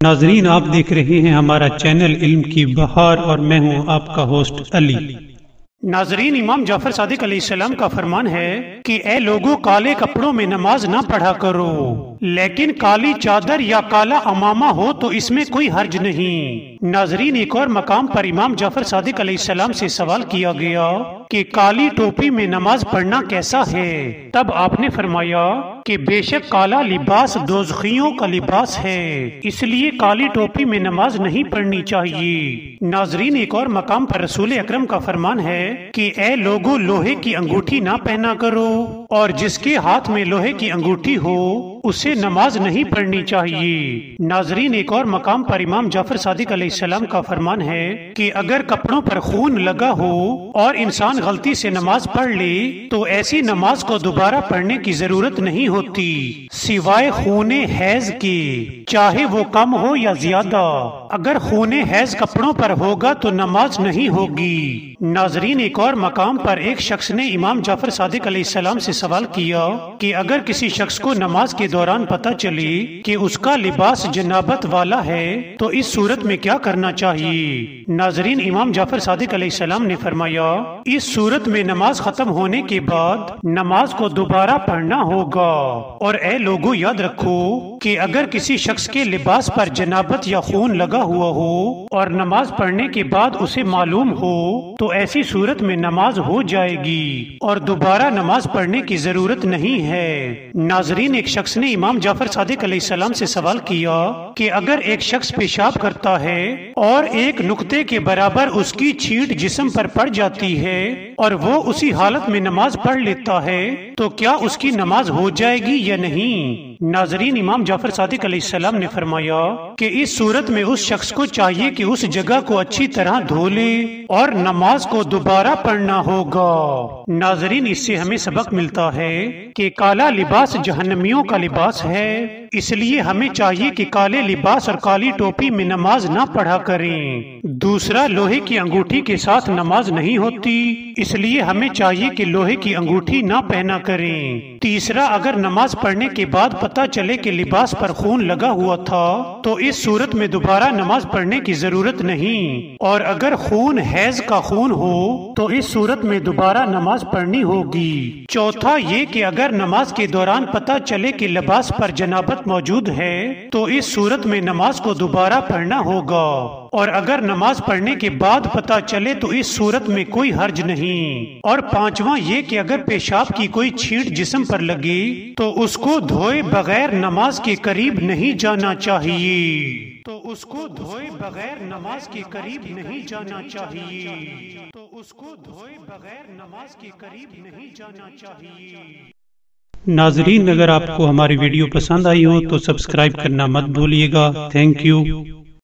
ناظرین، آپ دیکھ رہے ہیں ہمارا چینل علم کی بہار اور میں ہوں آپ کا ہوسٹ علی۔ ناظرین، امام جعفر صادق علیہ السلام کا فرمان ہے کہ اے لوگوں، کالے کپڑوں میں نماز نہ پڑھا کرو، لیکن کالی چادر یا کالا امامہ ہو تو اس میں کوئی حرج نہیں۔ ناظرین، ایک اور مقام پر امام جعفر صادق علیہ السلام سے سوال کیا گیا کہ کالی ٹوپی میں نماز پڑھنا کیسا ہے؟ تب آپ نے فرمایا کہ بے شک کالا لباس دوزخیوں کا لباس ہے، اس لیے کالی ٹوپی میں نماز نہیں پڑھنی چاہیے۔ ناظرین، ایک اور مقام پر رسول اکرم کا فرمان ہے کہ اے لوگوں، لوہے کی انگوٹھی نہ پہنا کرو، اور جس کے ہاتھ میں لوہے کی انگوٹھی ہو اسے نماز نہیں پڑھنی چاہیے۔ ناظرین، ایک اور مقام پر امام جعفر صادق علیہ السلام کا فرمان ہے کہ اگر کپڑوں پر خون لگا ہو اور انسان غلطی سے نماز پڑھ لے تو ایسی نماز کو دوبارہ پڑھنے کی ضرورت نہیں ہوتی سوائے خون حیض کے، چاہے وہ کم ہو یا زیادہ۔ اگر خون حیض کپڑوں پر ہوگا تو نماز نہیں ہوگی۔ ناظرین، ایک اور مقام پر ایک شخص نے امام جعفر صادق علیہ السلام سے سوال کیا کہ اگر کسی شخص کو نماز کے دوران پتہ چلے کہ اس کا لباس جنابت والا ہے تو اس صورت میں کیا کرنا چاہیے؟ ناظرین، امام جعفر صادق علیہ السلام نے فرمایا اس صورت میں نماز ختم ہونے کے بعد نماز کو دوبارہ پڑھنا ہوگا۔ اور اے لوگوں، یاد رکھو کہ اگر کسی شخص کے لباس پر جنابت یا خون لگا ہوا ہو اور نماز پڑھنے کے بعد اسے معلوم ہو تو ایسی صورت میں نماز ہو جائے گی اور دوبارہ نماز پڑھنے کی ضرورت نہیں ہے۔ ناظرین، ایک شخص نے امام جعفر صادق علیہ السلام سے سوال کیا کہ اگر ایک شخص پیشاب کرتا ہے اور ایک نقطے کے برابر اس کی چھینٹ جسم پر پڑ جاتی ہے اور وہ اسی حالت میں نماز پڑھ لیتا ہے تو کیا اس کی نماز ہو جائے گی یا نہیں؟ ناظرین، امام جعفر صادق علیہ السلام نے فرمایا کہ اس صورت میں اس شخص کو چاہیے کہ اس جگہ کو اچھی طرح دھو لے اور نماز کو دوبارہ پڑھنا ہوگا۔ ناظرین، اس سے ہمیں سبق ملتا ہے کہ کالا لباس جہنمیوں کا لباس ہے، اس لیے ہمیں چاہیے کہ کالے لباس اور کالی ٹوپی میں نماز نہ پڑھا کریں۔ دوسرا، لوہے کی انگوٹھی کے ساتھ نماز نہیں ہوتی، اس لیے ہمیں چاہیے کہ لوہے کی انگوٹھی نہ پہنا کریں۔ تیسرا، اگر نماز پڑھنے کے بعد پتہ چلے کہ لباس پر خون لگا ہوا تھا تو اس صورت میں دوبارہ نماز پڑھنے کی ضرورت نہیں، اور اگر خون حیض کا خون ہو تو اس صورت میں دوبارہ نماز پڑھنی ہوگی۔ چوتھا یہ کہ اگر نماز کے دوران پتہ چلے کہ لباس پر جنابت موجود ہے تو اس صورت میں نماز کو دوبارہ پڑھنا ہوگا، اور اگر نماز پڑھنے کے بعد پتہ چلے تو اس صورت میں کوئی حرج نہیں۔ اور پانچواں یہ کہ اگر پیشاب کی کوئی چھینٹ جسم پر لگے تو اس کو دھوئے بغیر نماز کے قریب نہیں جانا چاہیے۔ اس کو دھوئے بغیر نماز کے قریب نہیں جانا چاہیے۔ ناظرین، اگر آپ کو ہماری ویڈیو پسند آئی ہو تو سبسکرائب کرنا مت بھولیے گا۔ Thank you.